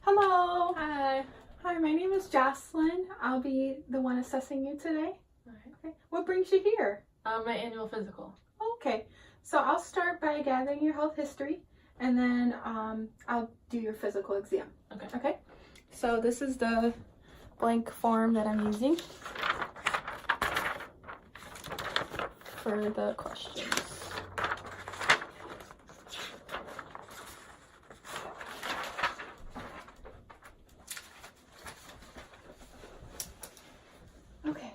Hello. Hi. Hi, my name is Jocelyn. I'll be the one assessing you today. Alright. Okay. What brings you here? My annual physical. Okay. So I'll start by gathering your health history and then I'll do your physical exam. Okay. Okay. So this is the blank form that I'm using for the questions. Okay.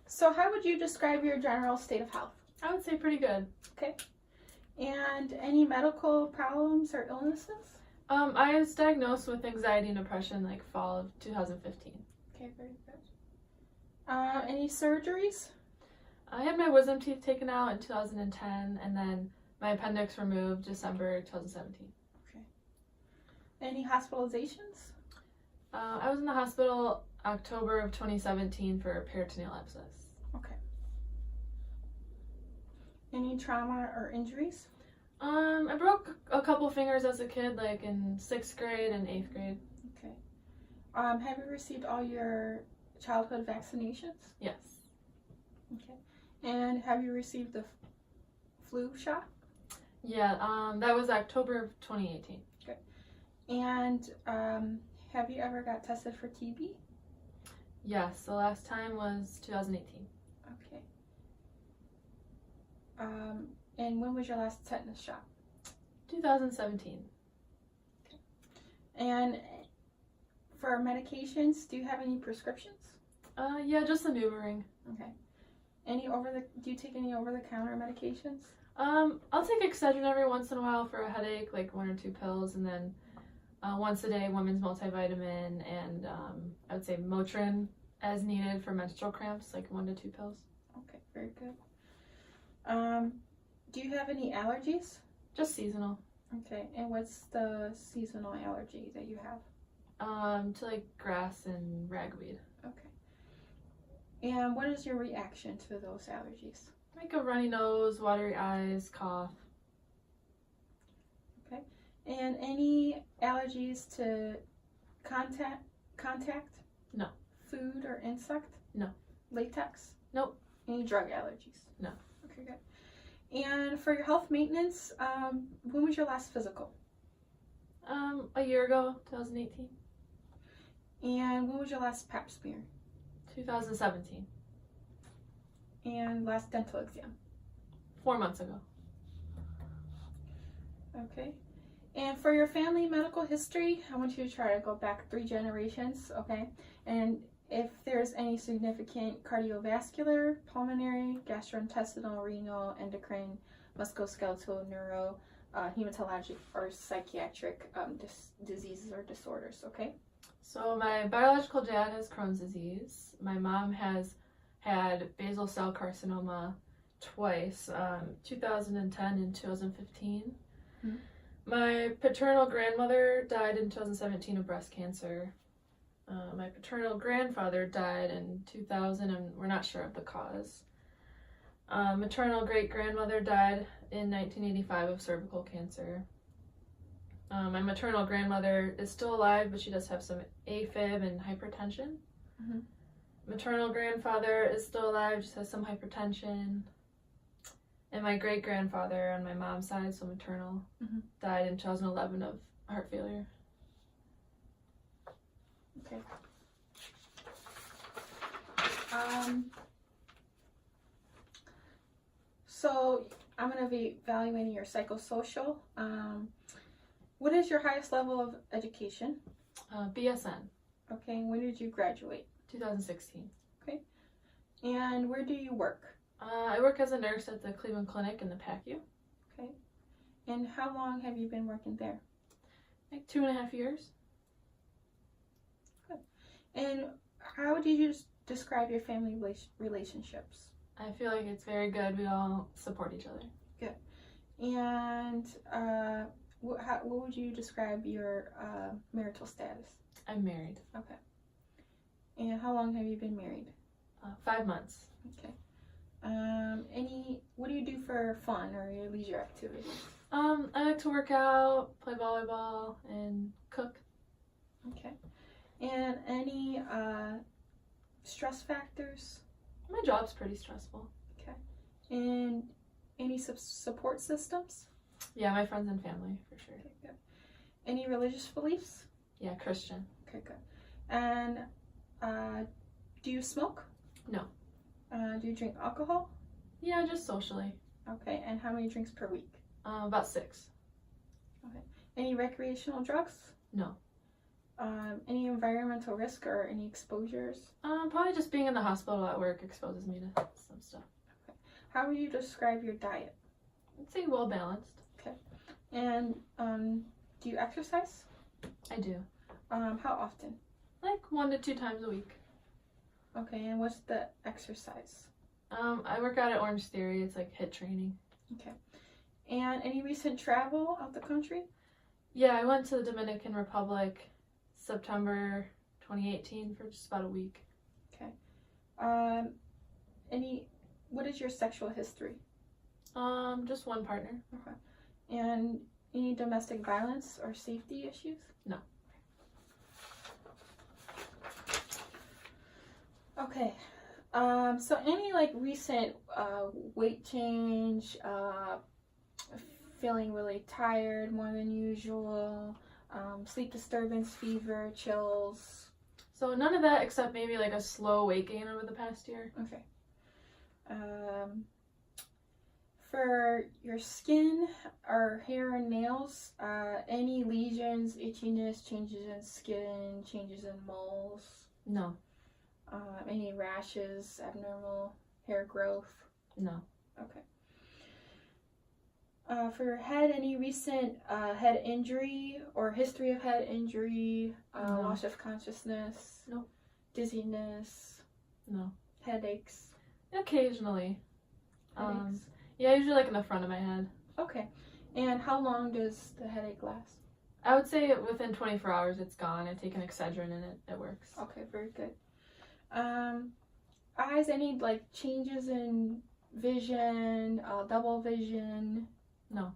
So how would you describe your general state of health? I would say pretty good. Okay. And any medical problems or illnesses? I was diagnosed with anxiety and depression like fall of 2015. Okay, very good. Any surgeries? I had my wisdom teeth taken out in 2010 and then my appendix removed December 2017. Okay. Any hospitalizations? I was in the hospital October of 2017 for a peritoneal abscess. Okay. Any trauma or injuries? I broke a couple fingers as a kid, like in 6th grade and 8th grade. Okay. Have you received all your childhood vaccinations? Yes. Okay. And have you received the flu shot? Yeah, that was October of 2018. Good. And have you ever got tested for TB? Yes, the last time was 2018. Okay. And when was your last tetanus shot? 2017. And for medications, do you have any prescriptions? Yeah, just the NuvaRing. Okay. Do you take any over-the-counter medications? I'll take Excedrin every once in a while for a headache, like 1 or 2 pills, and then once a day, women's multivitamin, and I would say Motrin as needed for menstrual cramps, like 1 to 2 pills. Okay, very good. Do you have any allergies? Just seasonal. Okay, and what's the seasonal allergy that you have? To like grass and ragweed. Okay. And what is your reaction to those allergies? Like a runny nose, watery eyes, cough. Okay. And any allergies to contact? No. Food or insect? No. Latex? Nope. Any drug allergies? No. Okay, good. And for your health maintenance, when was your last physical? A year ago, 2018. And when was your last pap smear? 2017. And last dental exam? 4 months ago. Okay. And for your family medical history, I want you to try to go back 3 generations, okay? And if there's any significant cardiovascular, pulmonary, gastrointestinal, renal, endocrine, musculoskeletal, neuro, hematologic, or psychiatric diseases or disorders, okay? So my biological dad has Crohn's disease. My mom has had basal cell carcinoma twice, 2010 and 2015. Mm-hmm. My paternal grandmother died in 2017 of breast cancer. My paternal grandfather died in 2000 and we're not sure of the cause. Maternal great-grandmother died in 1985 of cervical cancer. My maternal grandmother is still alive, but she does have some AFib and hypertension. Mm-hmm. Maternal grandfather is still alive, just has some hypertension. And my great-grandfather on my mom's side, so maternal, Mm-hmm. died in 2011 of heart failure. Okay. So I'm going to be evaluating your psychosocial. What is your highest level of education? BSN, Okay, when did you graduate? 2016. Okay. And where do you work? I work as a nurse at the Cleveland Clinic in the PACU. Okay. And how long have you been working there? Like 2.5 years. Good. And how would you describe your family relationships? I feel like it's very good. We all support each other. Good. And what would you describe your marital status? I'm married. Okay. And how long have you been married? 5 months. Okay. What do you do for fun or your leisure activities? I like to work out, play volleyball, and cook. Okay. And any stress factors? My job's pretty stressful. Okay. And any support systems? Yeah, my friends and family, for sure. Okay, good. Any religious beliefs? Yeah, Christian. Okay, good. And do you smoke? No. Do you drink alcohol? Yeah, just socially. Okay, and how many drinks per week? About 6. Okay. Any recreational drugs? No. Any environmental risk or any exposures? Probably just being in the hospital at work exposes me to some stuff. Okay. How would you describe your diet? I'd say well balanced. Okay. And do you exercise? I do. How often? Like 1 to 2 times a week. Okay, and what's the exercise? I work out at Orange Theory. It's like HIIT training. Okay. And any recent travel out the country? Yeah, I went to the Dominican Republic September 2018 for just about a week. Okay. What is your sexual history? Just one partner. Okay. And any domestic violence or safety issues? No. Okay. So any like recent weight change, feeling really tired more than usual, sleep disturbance, fever, chills? So none of that except maybe like a slow weight gain over the past year. Okay. For your skin or hair and nails, any lesions, itchiness, changes in skin, changes in moles? No. Any rashes, abnormal hair growth? No. Okay. For your head, any recent head injury or history of head injury, No. loss of consciousness? No. Dizziness? No. Headaches? Occasionally. Headaches? Yeah, usually like in the front of my head. Okay. And how long does the headache last? I would say within 24 hours it's gone. I take an Excedrin and it works. Okay, very good. Eyes, any like changes in vision, double vision? No.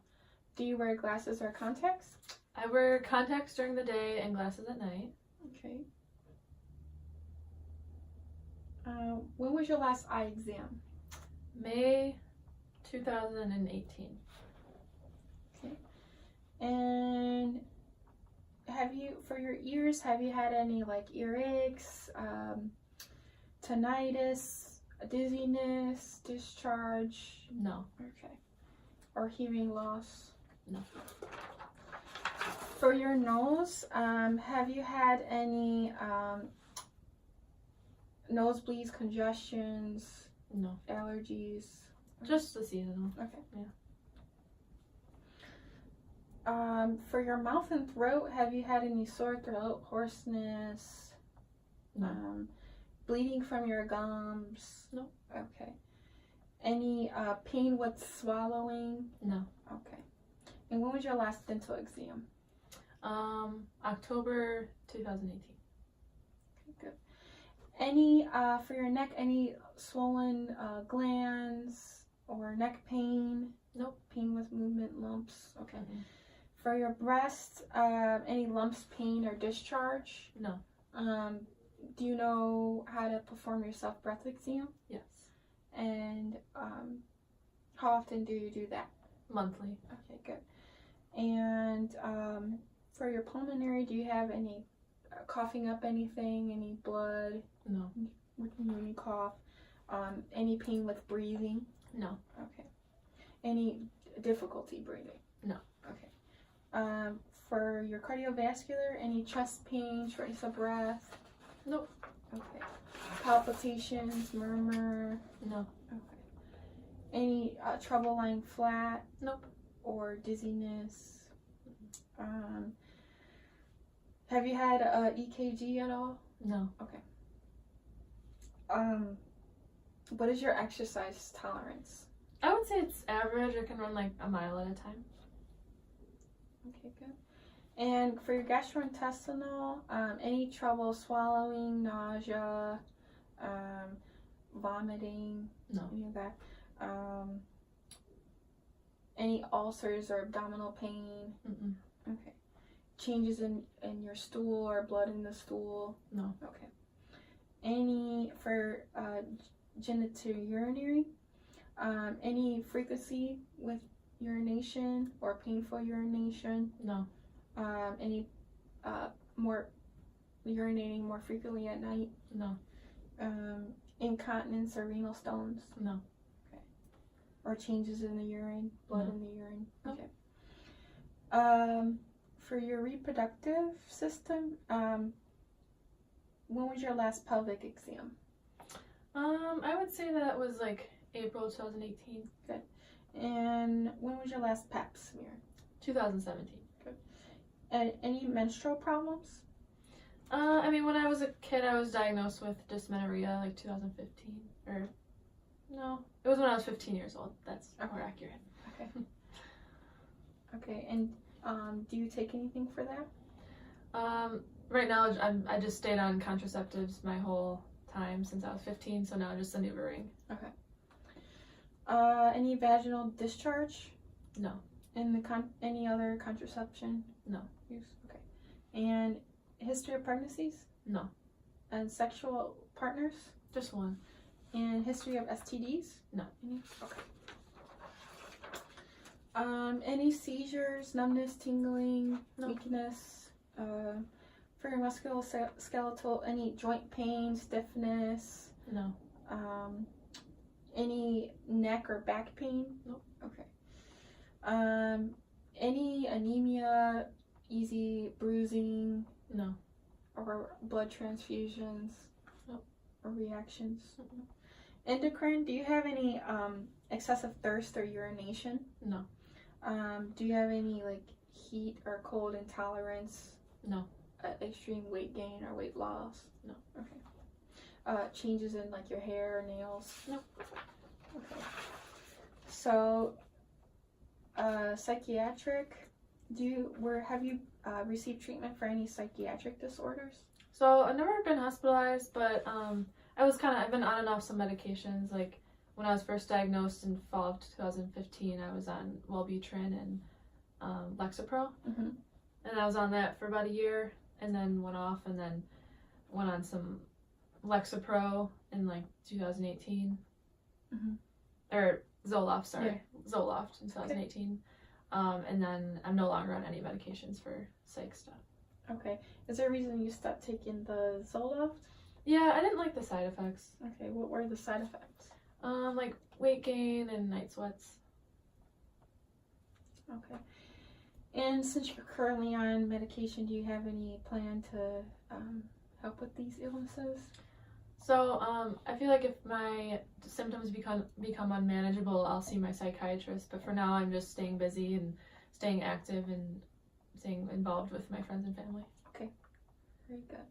Do you wear glasses or contacts? I wear contacts during the day and glasses at night. Okay. When was your last eye exam? May 2018. Okay. And for your ears, have you had any like earaches, tinnitus, dizziness, discharge? No. Okay. Or hearing loss? No. For your nose, have you had any nosebleeds, congestions, No. allergies? Just the seasonal. Okay. Yeah. For your mouth and throat, have you had any sore throat, hoarseness? No. Bleeding from your gums? No. Okay. Any pain with swallowing? No. Okay. And when was your last dental exam? October 2018. Okay, good. Any for your neck, any swollen glands or neck pain? Nope. Pain with movement, lumps? Okay. Mm-hmm. For your breast, any lumps, pain, or discharge? No. Do you know how to perform your self-breath exam? Yes. And how often do you do that? Monthly. Okay, good. And for your pulmonary, do you have any coughing up anything, any blood? No. When you cough? Any pain with breathing? No. Okay. Any difficulty breathing? No. Okay. For your cardiovascular, any chest pain, shortness of breath? Nope. Okay. Palpitations, murmur? No. Okay. Any trouble lying flat? Nope. Or dizziness? Have you had a EKG at all? No. Okay. What is your exercise tolerance? I would say it's average. I can run like a mile at a time. Okay, good. And for your gastrointestinal, any trouble swallowing, nausea, vomiting? No. Any of that? Any ulcers or abdominal pain? Mm-mm. Okay. Changes in your stool or blood in the stool? No. Okay. Any for genitourinary? Any frequency with urination or painful urination? No. Any more urinating more frequently at night? No. Incontinence or renal stones? No. Okay. Or changes in the urine, blood No. in the urine? No. Okay. For your reproductive system, when was your last pelvic exam? I would say that was like April 2018. Good. And when was your last pap smear? 2017. Good. Any menstrual problems? I mean, when I was a kid, I was diagnosed with dysmenorrhea, like 2015. Or, no, it was when I was 15 years old. That's more accurate. Okay. Okay, and do you take anything for that? Right now, I just stayed on contraceptives my whole time since I was 15, so now just a NuvaRing. Okay. Any vaginal discharge? No. In any other contraception? No. Use? Okay. And history of pregnancies? No. And sexual partners? Just one. And history of STDs? No. Any? Okay. Any seizures, numbness, tingling, No. weakness, for your musculoskeletal, any joint pain, stiffness? No. Any neck or back pain? Nope. Okay. Any anemia, easy bruising? No. Or blood transfusions? Nope. Or reactions? Mm-mm. Endocrine, do you have any excessive thirst or urination? No. Do you have any like heat or cold intolerance? No. Extreme weight gain or weight loss? No. Okay. Changes in like your hair or nails? No. Okay. So, psychiatric. Have you received treatment for any psychiatric disorders? So I've never been hospitalized, but I've been on and off some medications. Like when I was first diagnosed in fall of 2015, I was on Wellbutrin and Lexapro, Mm-hmm. and I was on that for about a year, and then went off, and then went on some Lexapro in like 2018, Mm-hmm. or Zoloft, Zoloft in 2018, and then I'm no longer on any medications for psych stuff. Okay. Is there a reason you stopped taking the Zoloft? Yeah, I didn't like the side effects. Okay. What were the side effects? Like weight gain and night sweats. Okay. And since you're currently on medication, do you have any plan to help with these illnesses? So I feel like if my symptoms become unmanageable, I'll see my psychiatrist. But for now, I'm just staying busy and staying active and staying involved with my friends and family. Okay, very good.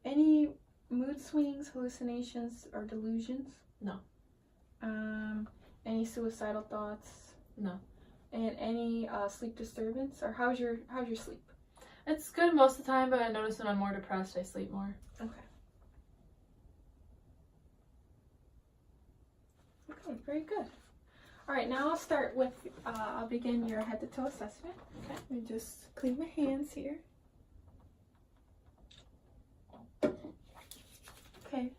Any mood swings, hallucinations, or delusions? No. Any suicidal thoughts? No. And any sleep disturbance? Or how's your sleep? It's good most of the time, but I notice when I'm more depressed, I sleep more. Okay. Okay, very good. All right, now I'll start with, I'll begin your head to toe assessment. Okay. Let me just clean my hands here. Okay,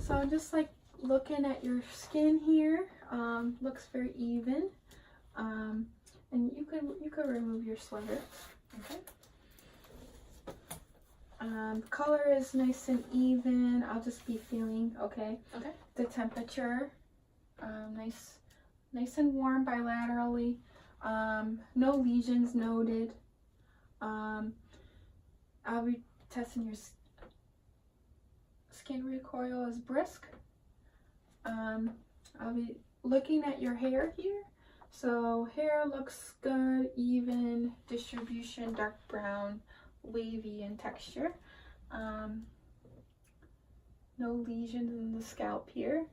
so I'm just like looking at your skin here. Looks very even. And you could remove your sweater. Okay. Color is nice and even. I'll just be feeling, okay? Okay. The temperature, nice and warm bilaterally. No lesions noted. I'll be testing your skin recoil is brisk. I'll be looking at your hair here. So hair looks good, even distribution, dark brown, wavy in texture. No lesions in the scalp here.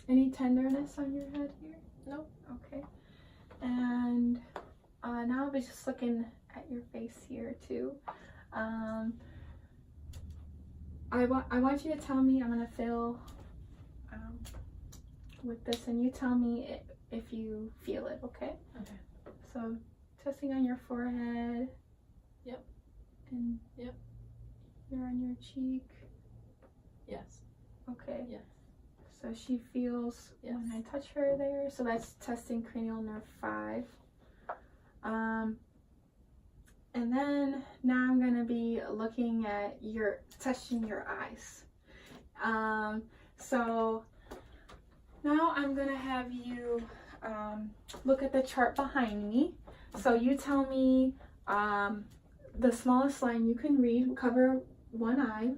Any tenderness on your head here? No. Okay. And now I'll be just looking at your face here too. I want you to tell me. I'm gonna fill with this, and you tell me if you feel it, okay? Okay. So testing on your forehead. Yep. And yep. Here on your cheek. Yes. Okay. Yes. So she feels when I touch her there. So that's testing cranial nerve 5. And then now I'm gonna be looking at touching your eyes. So now I'm gonna have you look at the chart behind me. So you tell me the smallest line you can read, cover one eye.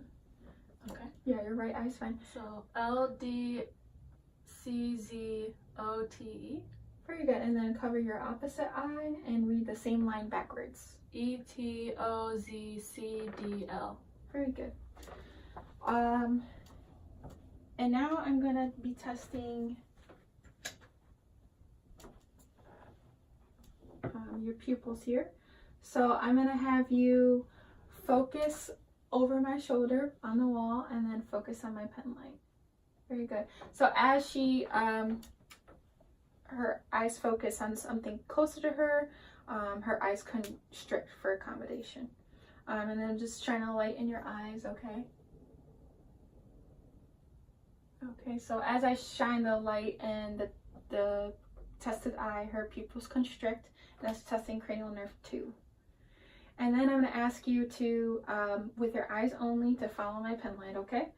Okay. Yeah, your right eye's fine. So LDCZOTE. Very good. And then cover your opposite eye and read the same line backwards. ETOZCDL. Very good. And now I'm gonna be testing your pupils here. So I'm gonna have you focus over my shoulder on the wall and then focus on my pen light. Very good. So as she her eyes focus on something closer to her, her eyes constrict for accommodation. And then just trying to lighten your eyes, okay? Okay, so as I shine the light and the tested eye, her pupils constrict. That's testing cranial nerve 2. And then I'm going to ask you to, with your eyes only, to follow my pen light, okay?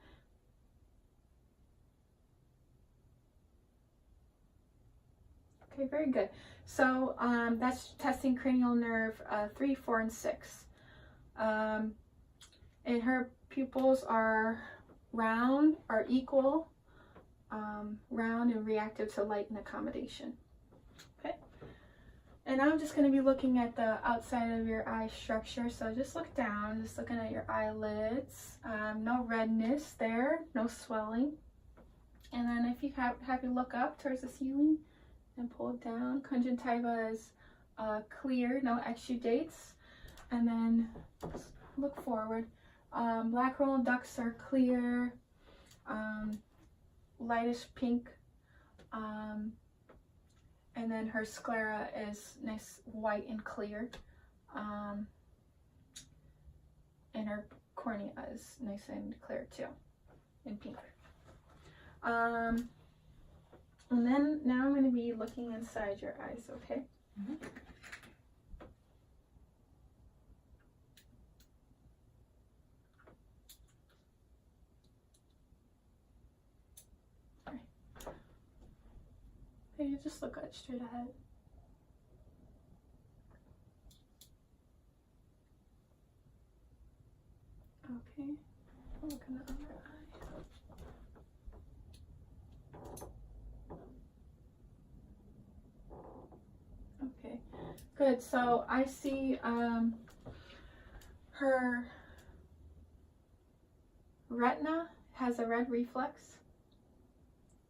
Okay, very good. So that's testing cranial nerve 3, 4, and 6. And her pupils are round, are equal, round and reactive to light and accommodation. Okay. And I'm just going to be looking at the outside of your eye structure. So just look down, just looking at your eyelids. No redness there, no swelling. And then if you have you look up towards the ceiling and pull it down. Conjunctiva is clear, no exudates. And then look forward. Black rolling ducts are clear, lightish pink. And then her sclera is nice white and clear. And her cornea is nice and clear too, and pink. And then now I'm going to be looking inside your eyes, okay? Mm-hmm. You just look at straight ahead. Okay, look in the other eye. Okay, good. So I see her retina has a red reflex.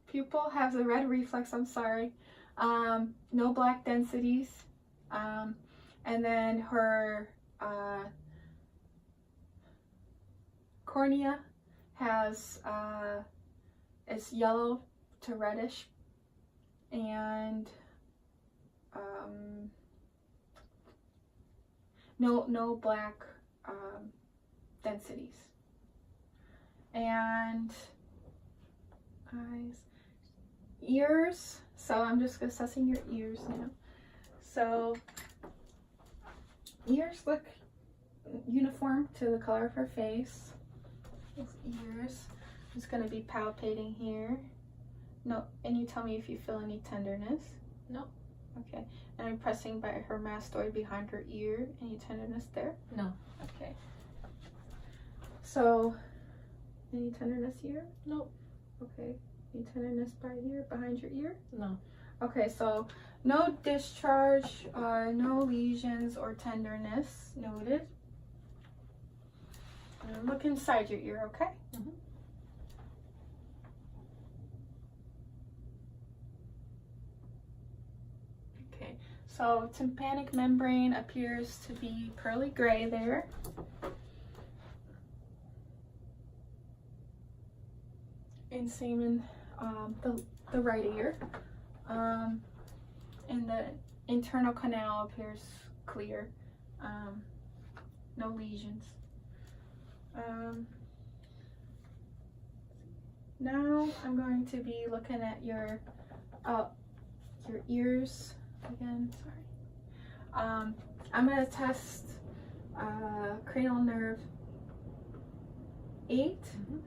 Pupil has a red reflex, I'm sorry. No black densities. And then her cornea has is yellow to reddish, and no black densities. And eyes. Ears, so I'm just assessing your ears now. So ears look uniform to the color of her face. Those ears. I'm just going to be palpating here. No, and you tell me if you feel any tenderness. No. Okay, and I'm pressing by her mastoid behind her ear. Any tenderness there? No. Okay. So, any tenderness here? Nope. Okay. Any tenderness by here, behind your ear? No. Okay, so no discharge, no lesions or tenderness noted. And look inside your ear, okay? Mm-hmm. Okay, so tympanic membrane appears to be pearly gray there. And same in the the right ear. And the internal canal appears clear. No lesions. Now I'm going to be looking at your ears again. Sorry. I'm going to test cranial nerve 8.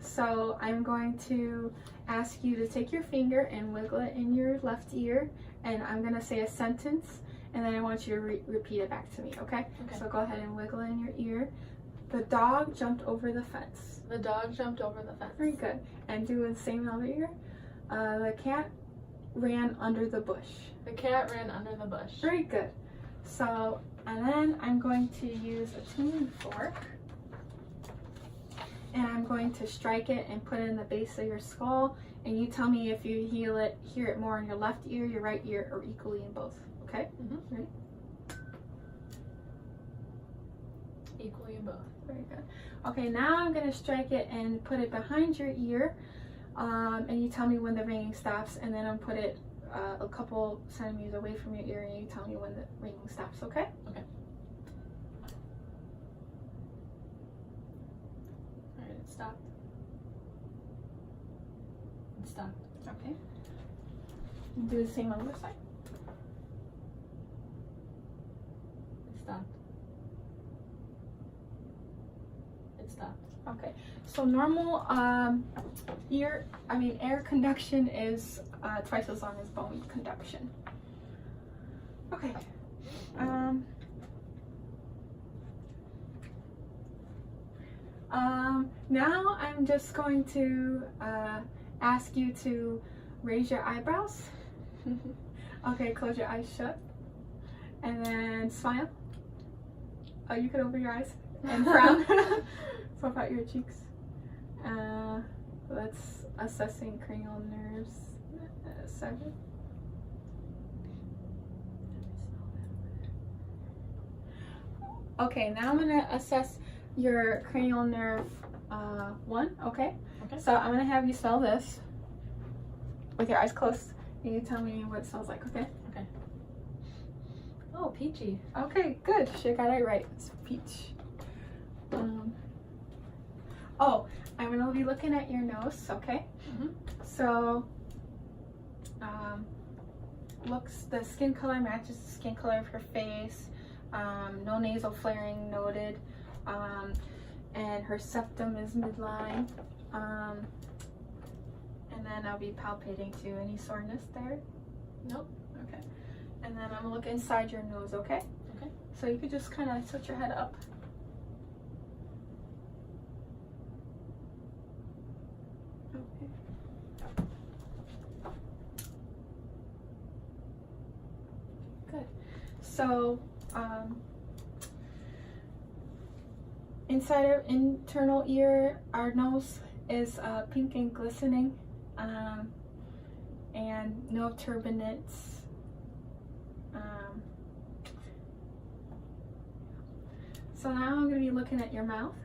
So I'm going to ask you to take your finger and wiggle it in your left ear, and I'm going to say a sentence, and then I want you to repeat it back to me, okay? So go ahead and wiggle in your ear. The dog jumped over the fence. The dog jumped over the fence. Very good. And do the same other ear. The cat ran under the bush. The cat ran under the bush. Very good. So, and then I'm going to use a tuning fork, and I'm going to strike it and put it in the base of your skull, and you tell me if you hear it more in your left ear, your right ear, or equally in both. Okay? Ready? Equally in both. Very good. Okay, now I'm going to strike it and put it behind your ear, and you tell me when the ringing stops, and then I'll put it a couple centimeters away from your ear, and you tell me when the ringing stops, okay? Okay. Alright, it stopped. It stopped. Okay. Do the same on the other side. It stopped. It stopped. Okay, so normal air conduction is twice as long as bone conduction. Okay. Now I'm just going to ask you to raise your eyebrows. Okay, close your eyes shut, and then smile. Oh, you can open your eyes and frown. Puff out your cheeks. That's assessing cranial nerves 7. Okay, now I'm gonna assess your cranial nerve 1. Okay. So I'm gonna have you smell this with your eyes closed, and you tell me what it smells like. Okay. Okay. Oh, peachy. Okay, good. She got it right. It's peach. Oh, I'm gonna be looking at your nose, okay? So, the skin color matches the skin color of her face. No nasal flaring noted. And her septum is midline. And then I'll be palpating too. Any soreness there? Nope. Okay. And then I'm gonna look inside your nose, okay? Okay. So you could just kind of tilt your head up. Good. So, inside our internal ear, our nose is pink and glistening, and no turbinates. So now I'm going to be looking at your mouth.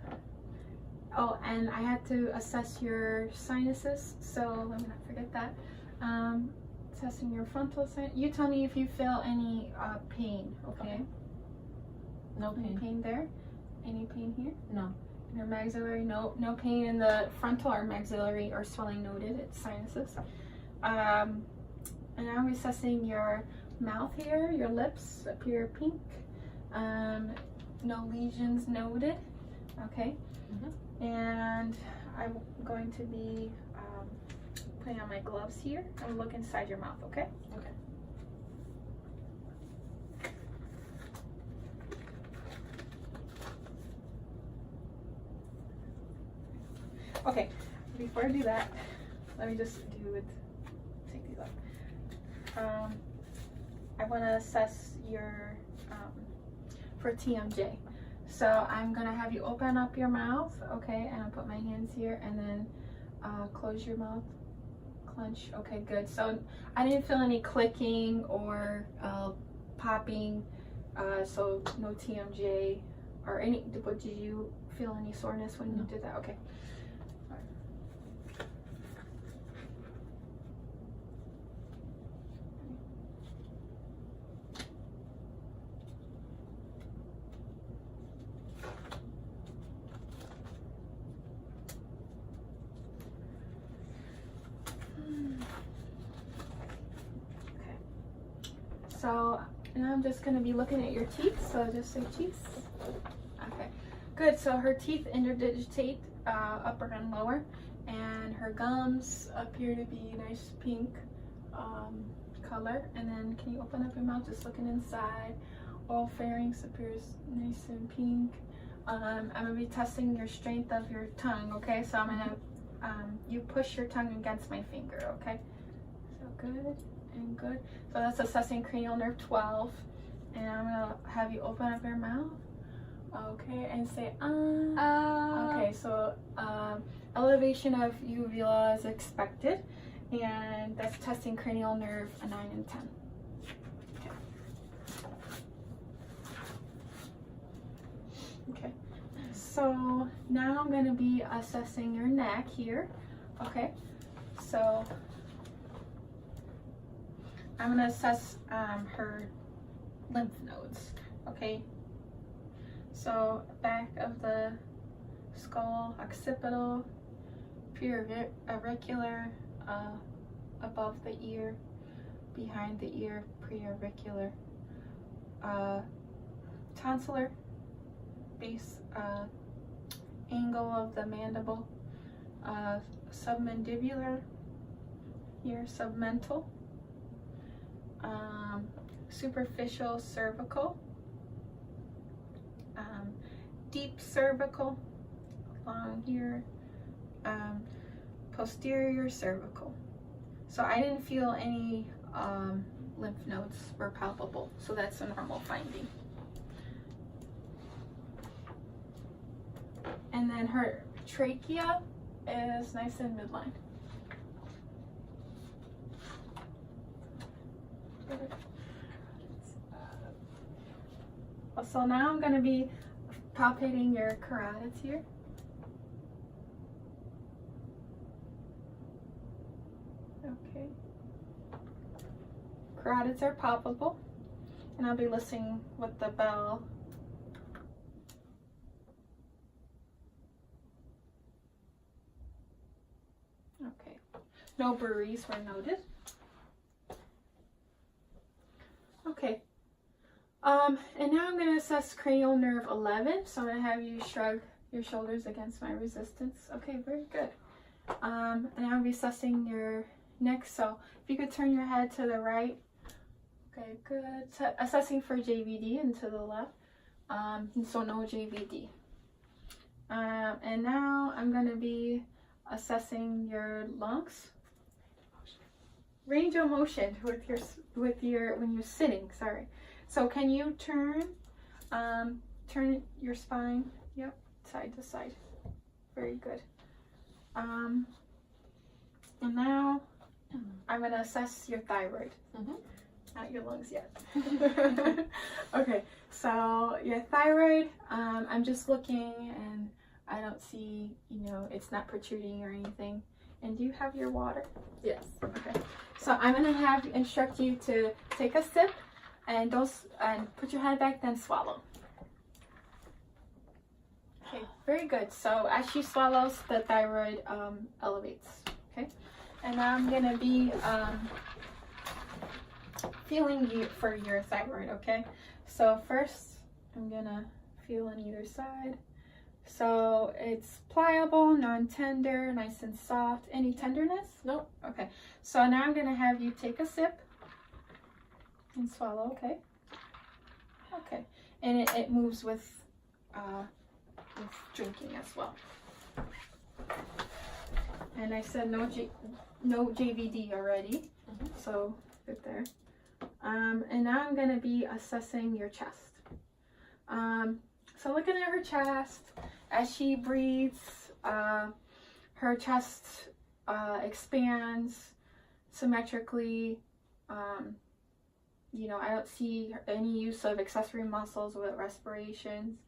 Oh, and I had to assess your sinuses, so let me not forget that. Assessing your frontal sinus. You tell me if you feel any pain, okay? No pain. Any pain there? Any pain here? No. In your maxillary? No pain in the frontal or maxillary or swelling noted. It's sinuses. And now I'm assessing your mouth here. Your lips appear pink. No lesions noted. Okay. And I'm going to be putting on my gloves here and look inside your mouth, okay? Okay. Okay, before I do that, let me just take these off. I want to assess your, for TMJ. So I'm gonna have you open up your mouth, okay, and I'll put my hands here, and then close your mouth, clench. Okay, good. So I didn't feel any clicking or popping, so no TMJ or any. But did you feel any soreness when you did that? Okay. And I'm just going to be looking at your teeth, so just say teeth. Okay, good. So her teeth interdigitate upper and lower, and her gums appear to be nice pink color. And then can you open up your mouth, just looking inside? Oral pharynx appears nice and pink. I'm going to be testing your strength of your tongue, okay? So I'm going to, you push your tongue against my finger, okay? So good and good. So that's assessing cranial nerve 12. And I'm going to have you open up your mouth, okay? And say, Okay, so elevation of uvula is expected. And that's testing cranial nerve 9 and 10. Okay, so now I'm going to be assessing your neck here. Okay, so I'm going to assess her lymph nodes. Okay, so back of the skull, occipital, preauricular, above the ear, behind the ear, preauricular, tonsillar, base angle of the mandible, submandibular, here submental, superficial cervical, deep cervical, along here, posterior cervical. So I didn't feel any lymph nodes were palpable, so that's a normal finding. And then her trachea is nice and midline. So now I'm going to be palpating your carotids here. Okay. Carotids are palpable, and I'll be listening with the bell. Okay, no buries were noted. Okay, and now I'm going to assess cranial nerve 11. So I'm going to have you shrug your shoulders against my resistance. Okay, very good. And I'll be assessing your neck. So if you could turn your head to the right. Okay, good. So assessing for JVD and to the left. So no JVD. And now I'm going to be assessing your lungs. Range of motion with your when you're sitting. Sorry. So can you turn your spine? Yep, side to side. Very good. And now I'm gonna assess your thyroid. Not your lungs yet. Okay. So your thyroid. I'm just looking and I don't see. It's not protruding or anything. And do you have your water? Yes. Okay. So I'm gonna instruct you to take a sip and put your head back, then swallow. Okay, very good. So as she swallows, the thyroid elevates. Okay, and now I'm gonna be feeling you for your thyroid. Okay, so first I'm gonna feel on either side. So it's pliable, non-tender, nice and soft. Any tenderness? Nope. Okay. So now I'm gonna have you take a sip and swallow. Okay. Okay. And it moves with drinking as well. And I said no JVD already. So good there. And now I'm gonna be assessing your chest. So looking at her chest, as she breathes, her chest expands symmetrically. I don't see any use of accessory muscles with respirations.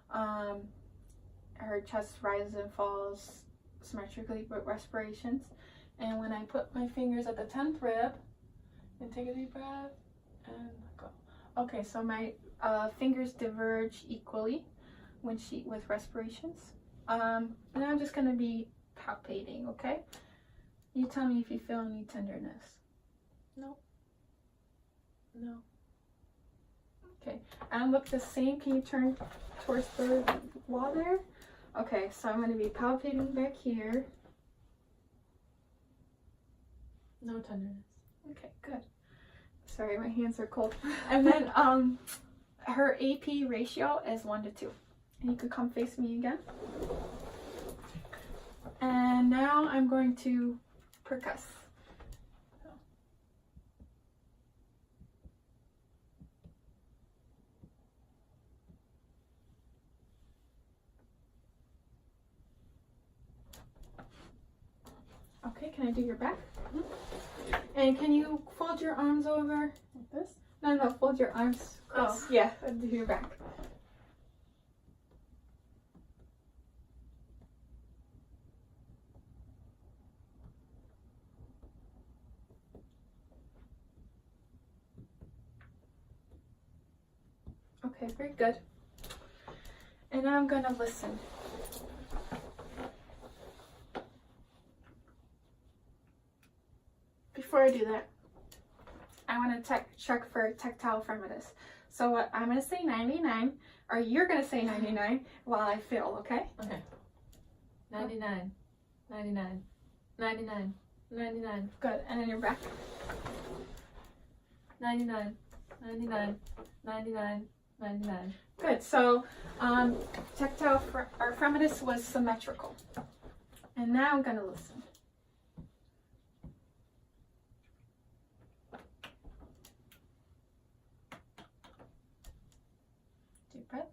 Her chest rises and falls symmetrically with respirations. And when I put my fingers at the 10th rib, and take a deep breath, and go. Okay, so my fingers diverge equally with respirations. And I'm just gonna be palpating, okay? You tell me if you feel any tenderness. No. No. Okay, and look the same. Can you turn towards the wall there? Okay, so I'm going to be palpating back here. No tenderness. Okay, good. Sorry, my hands are cold. And then her AP ratio is 1 to 2. And you could come face me again. And now I'm going to percuss. Okay, can I do your back? Mm-hmm. And can you fold your arms over like this? No, fold your arms. Oh. Yeah, and do your back. Okay, very good. And now I'm gonna listen. Before I do that, I want to check for tactile firmness. So I'm going to say 99, or you're going to say 99 while I fill, okay? Okay. 99, 99, 99, 99. Good. And then your back. 99, 99, 99, 99. Good. So tactile or firmness was symmetrical. And now I'm going to listen. Deep breath.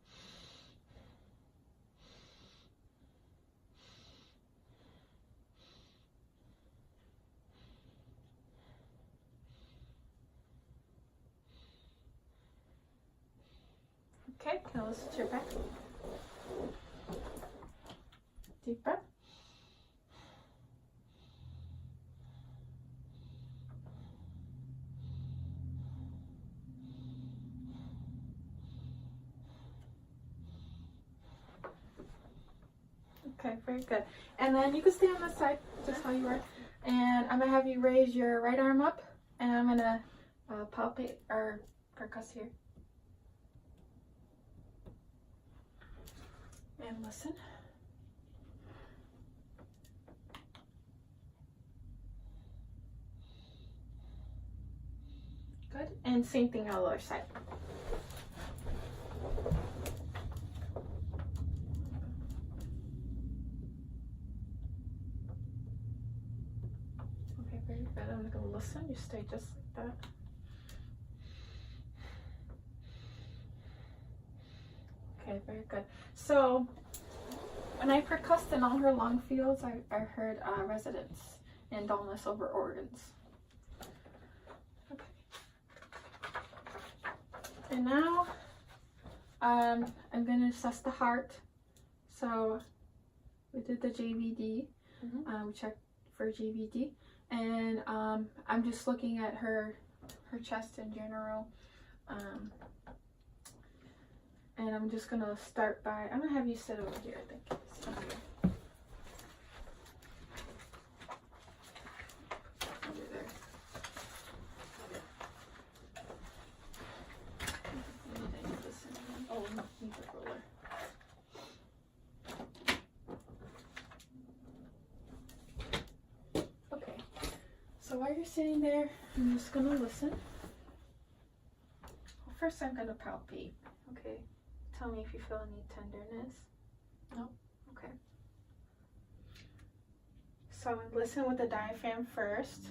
Okay, can I listen to your back? Deep breath. Okay, very good. And then you can stay on this side, just how you are. And I'm going to have you raise your right arm up, and I'm going to palpate or percuss here. And listen. Good. And same thing on the other side. Okay, very good. I'm going to listen. You stay just like that. Okay, very good. So when I percussed in all her long fields, I heard resonance and dullness over organs. Okay. And now I'm going to assess the heart. So we did the JVD. We checked for JVD. And I'm just looking at her chest in general. And I'm just going to start by, I'm going to have you sit over here, I think. So, over there. Oh, no, need the roller. Okay, so while you're sitting there, I'm just going to listen. Well, first I'm going to palpate, okay? Tell me if you feel any tenderness. No. Okay. So I'm going to listen with the diaphragm first.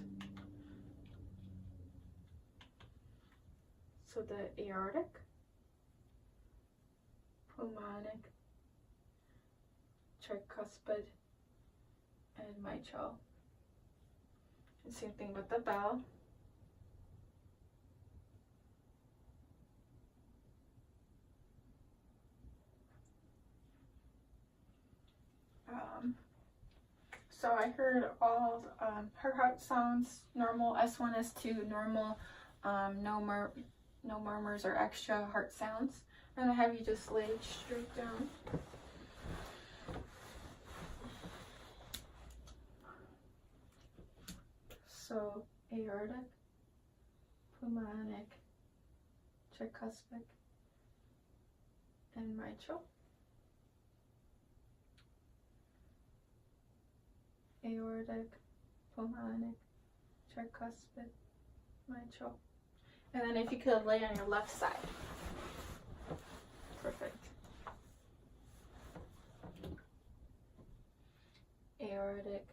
So the aortic, pulmonic, tricuspid, and mitral. And same thing with the bell. So I heard all her heart sounds normal, S1, S2 normal, no murmurs or extra heart sounds. And I have you just lay straight down. So aortic, pulmonic, tricuspid, and mitral. Aortic, pulmonic, tricuspid, mitral. And then if you could lay on your left side. Perfect. Aortic,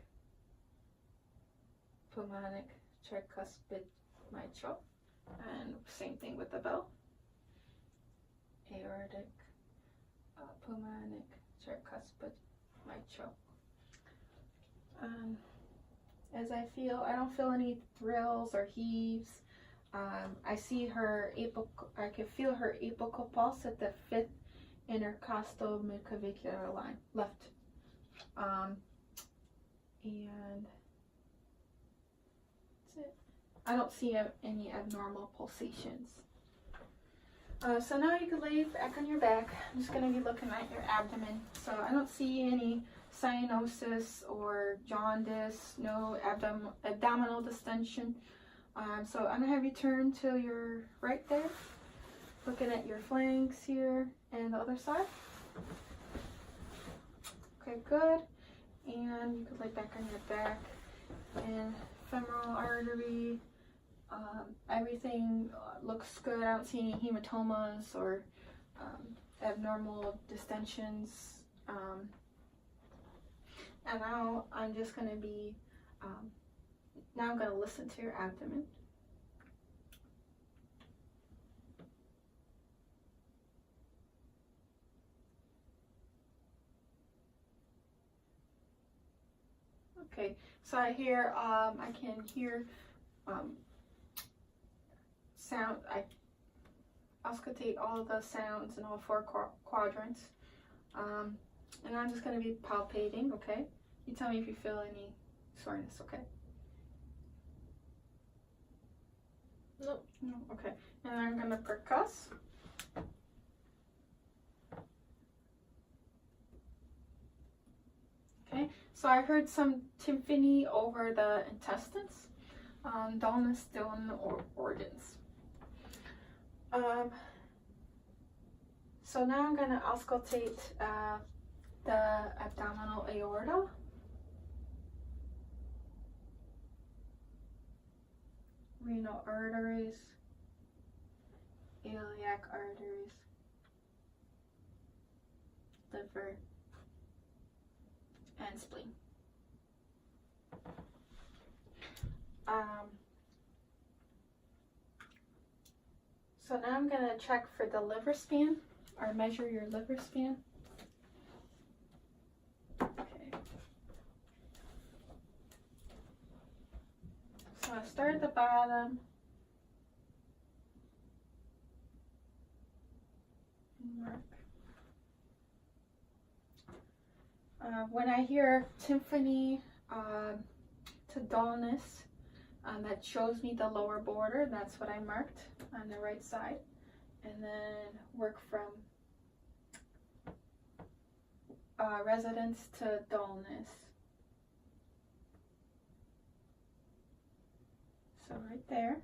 pulmonic, tricuspid, mitral. And same thing with the bell. Aortic, pulmonic, tricuspid, mitral. As I feel, I don't feel any thrills or heaves. I see her I can feel her apical pulse at the 5th intercostal midclavicular line, left. And that's it. I don't see any abnormal pulsations. So now you can lay back on your back. I'm just going to be looking at your abdomen. So I don't see any cyanosis or jaundice, no abdominal distension. So I'm going to have you turn to your right there, looking at your flanks here and the other side. Okay, good. And you can lay back on your back, and femoral artery, everything looks good. I don't see any hematomas or abnormal distensions. And now I'm just going to be, now I'm going to listen to your abdomen. Okay, so I can hear sound. I auscultate all the sounds in all 4 quadrants. And I'm just going to be palpating, okay? You tell me if you feel any soreness, okay? Nope. No, okay. And I'm going to percuss. Okay, so I heard some tympany over the intestines, dullness still in the organs. So now I'm going to auscultate the abdominal aorta. Renal arteries, iliac arteries, liver, and spleen. So now I'm going to check for the liver span, or measure your liver span. Okay. So I start at the bottom. Mark. When I hear tympany to dullness, that shows me the lower border. That's what I marked on the right side. And then work from residence to dullness. So right there.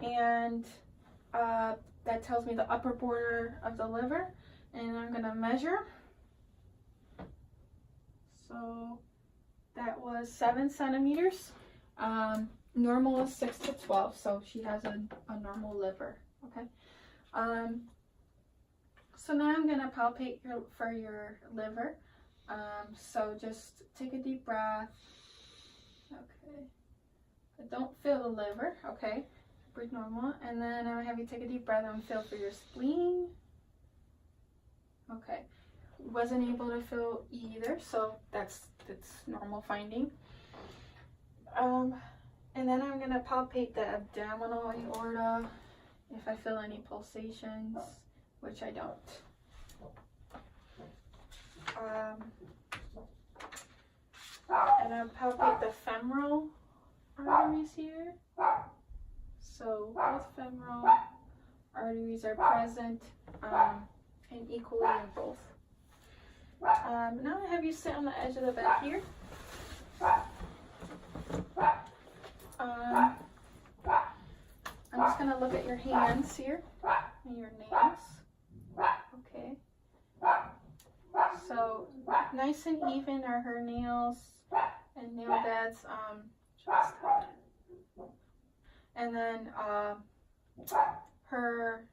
And that tells me the upper border of the liver. And I'm going to measure. So that was 7 centimeters. Normal is 6 to 12, so she has a normal liver. Okay. So now I'm gonna palpate for your liver. So just take a deep breath. Okay. I don't feel the liver. Okay. Breathe normal, and then I'm gonna have you take a deep breath and feel for your spleen. Okay. Wasn't able to feel either, so that's normal finding. And then I'm gonna palpate the abdominal aorta if I feel any pulsations, which I don't. And I'll palpate the femoral arteries here. So both femoral arteries are present and equally in both. Now I have you sit on the edge of the bed here. I'm just going to look at your hands here and your nails. Okay. So nice and even are her nails and nail beds. Just, and then her.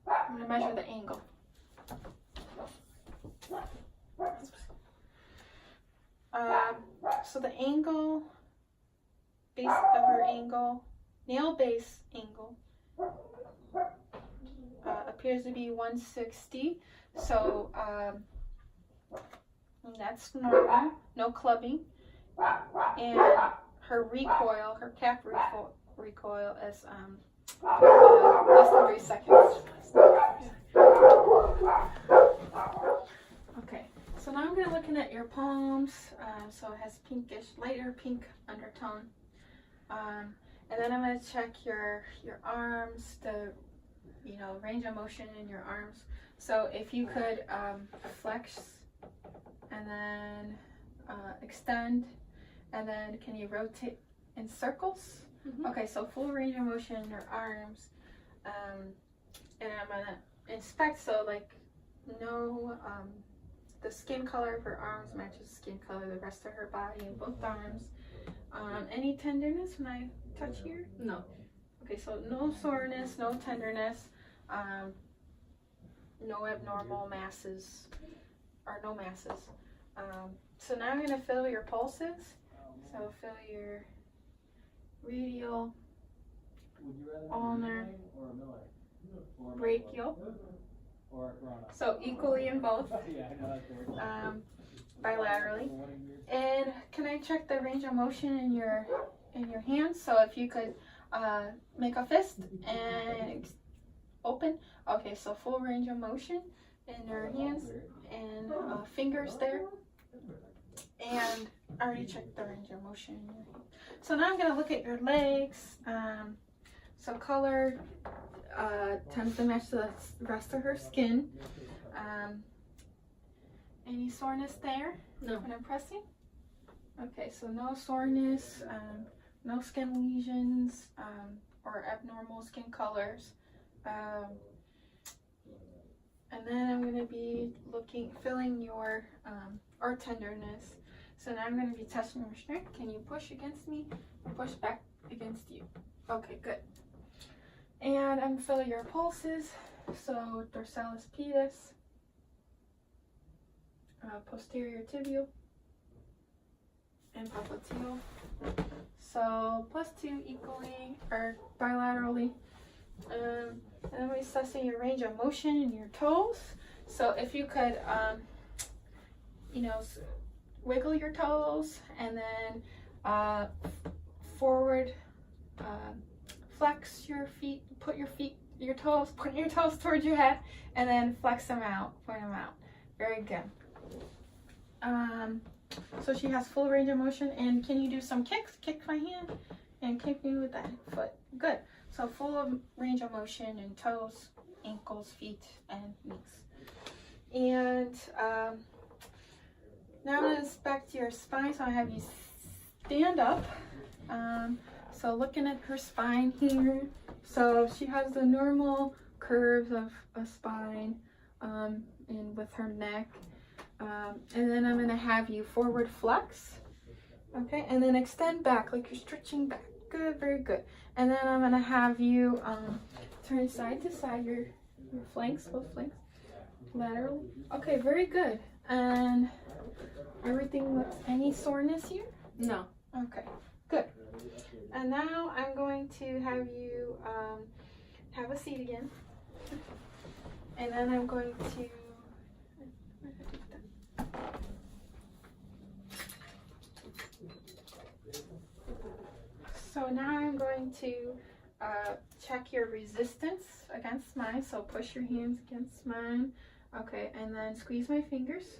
I'm gonna measure the angle. So the angle, base of her angle, nail base angle, appears to be 160. So that's normal, no clubbing. And her recoil, her cap recoil is less than 3 seconds. Okay, so now I'm going to looking at your palms. So it has pinkish, lighter pink undertone. And then I'm going to check your arms, the range of motion in your arms. So if you could flex and then extend, and then can you rotate in circles? Mm-hmm. Okay, so full range of motion in your arms. And I'm going to inspect, so like no, the skin color of her arms matches the skin color of the rest of her body in both arms. Any tenderness when I touch here? No. Okay, so no soreness, no tenderness, no abnormal masses, or no masses. So now I'm going to feel your pulses. So feel your radial, ulnar, brachial. So equally in both, bilaterally. And can I check the range of motion in your hands? So if you could make a fist and open. Okay, so full range of motion in your hands and fingers there. And I already checked the range of motion in your hand. So now I'm going to look at your legs. So color tends to match the rest of her skin. Any soreness there? No. When I'm pressing? Okay, so no soreness, no skin lesions, or abnormal skin colors. And then I'm going to be feeling your, or tenderness. So now I'm going to be testing your strength. Can you push against me or push back against you? Okay, good. And I'm feeling your pulses. So dorsalis pedis, posterior tibial, and popliteal. So +2 equally or bilaterally. And then we're assessing your range of motion in your toes. So if you could, wiggle your toes and then forward, flex your feet, point your toes towards your head, and then flex them out, point them out. Very good. So she has full range of motion. And can you do some kicks? Kick my hand and kick me with that foot. Good. So full range of motion in toes, ankles, feet, and knees. And now I'm going to inspect your spine. So I have you stand up. So looking at her spine here. So she has the normal curves of a spine, and with her neck. And then I'm going to have you forward flex. Okay, and then extend back like you're stretching back. Good, very good. And then I'm going to have you turn side to side, your flanks, both flanks, laterally. Okay, very good. And everything looks, any soreness here? No. Okay, good. And now I'm going to have you have a seat again. And then I'm going to so now I'm going to check your resistance against mine. So push your hands against mine. Okay, and then squeeze my fingers.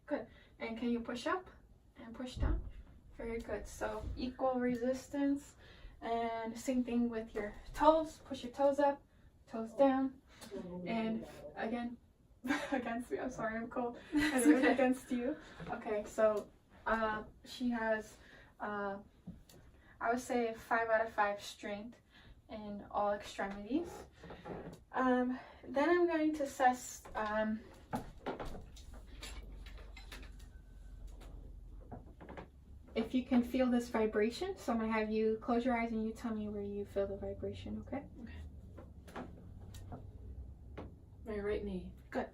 Good. And can you push up and push down? Very good. So equal resistance. And same thing with your toes. Push your toes up, toes down. And again, against me. I'm sorry, I'm cold. And okay. Against you. Okay, so she has, I would say 5 out of 5 strength. in all extremities. Then I'm going to assess if you can feel this vibration. So I'm going to have you close your eyes and you tell me where you feel the vibration, okay? My right knee. Good.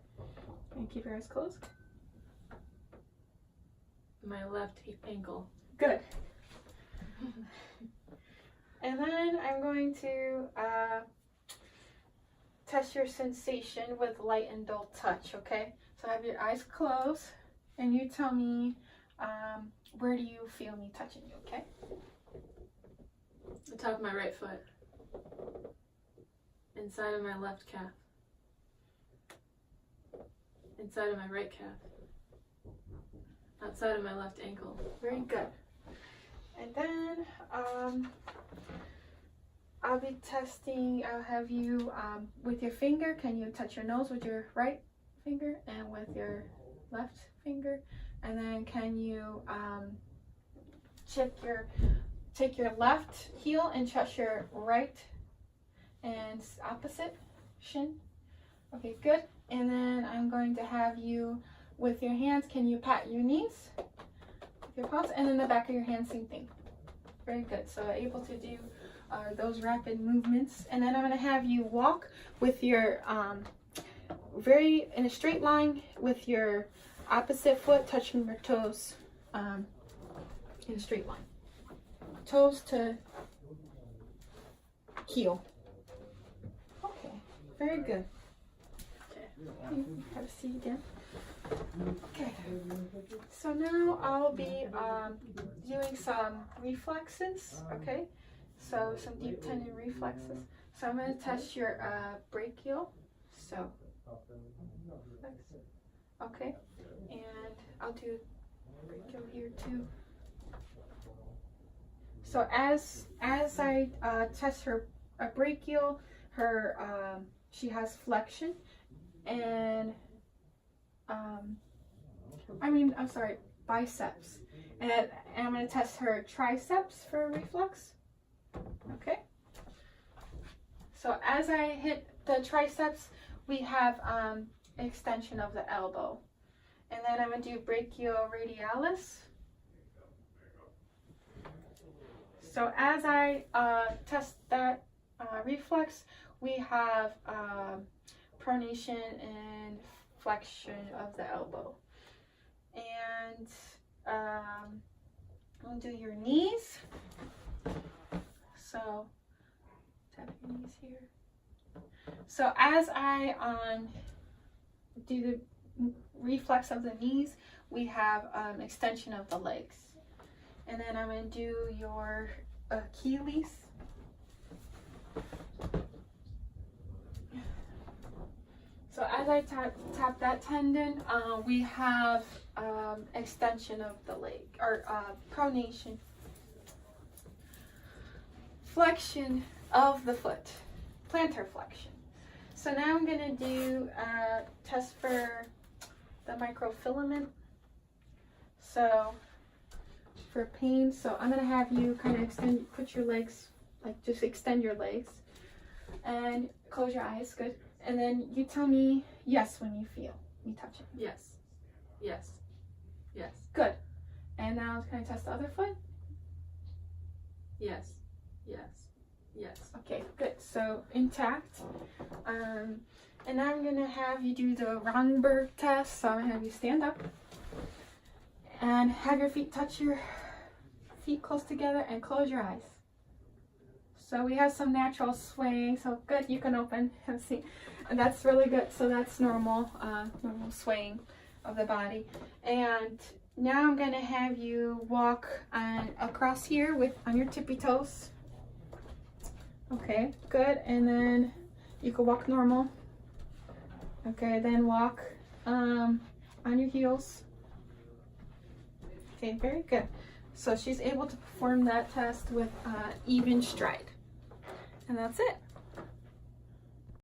And keep your eyes closed. My left ankle. Good. And then I'm going to test your sensation with light and dull touch, okay? So have your eyes closed and you tell me where do you feel me touching you, okay? The top of my right foot. Inside of my left calf. Inside of my right calf. Outside of my left ankle. Very good. And then I'll be testing, I'll have you with your finger, can you touch your nose with your right finger and with your left finger? And then can you take your left heel and touch your right and opposite shin? Okay, good. And then I'm going to have you with your hands, can you pat your knees with your palms, and then the back of your hand, same thing. Very good. So able to do those rapid movements. And then I'm going to have you walk with your in a straight line with your opposite foot touching your toes in a straight line. Toes to heel. Okay, very good. Have a seat again. Okay, so now I'll be doing some reflexes, okay? So some deep tendon reflexes. So I'm going to test your brachial. So, okay, and I'll do brachial here too. So as I test her brachial, she has flexion, and biceps, and I'm going to test her triceps for reflex. Okay, so as I hit the triceps, we have extension of the elbow, and then I'm going to do brachioradialis. So as I test that reflex, we have pronation and flexion of the elbow. And I'll do your knees. So tap your knees here. So as I do the reflex of the knees, we have extension of the legs. And then I'm going to do your Achilles. So as I tap that tendon, we have extension of the leg, or pronation, flexion of the foot, plantar flexion. So now I'm going to do a test for the microfilament. So for pain, so I'm going to have you kind of put your legs, like just extend your legs and close your eyes, good. And then you tell me yes when you feel me touch it. Yes, yes, yes. Good. And now can I test the other foot? Yes, yes, yes. Okay, good. So intact. And now I'm going to have you do the Ronberg test. So I'm going to have you stand up and have your feet touch your feet close together and close your eyes. So we have some natural swaying. So good, you can open and see. And that's really good. So that's normal, normal swaying of the body. And now I'm going to have you walk across here on your tippy toes. Okay, good. And then you can walk normal. Okay, then walk on your heels. Okay, very good. So she's able to perform that test with even stride. And that's it.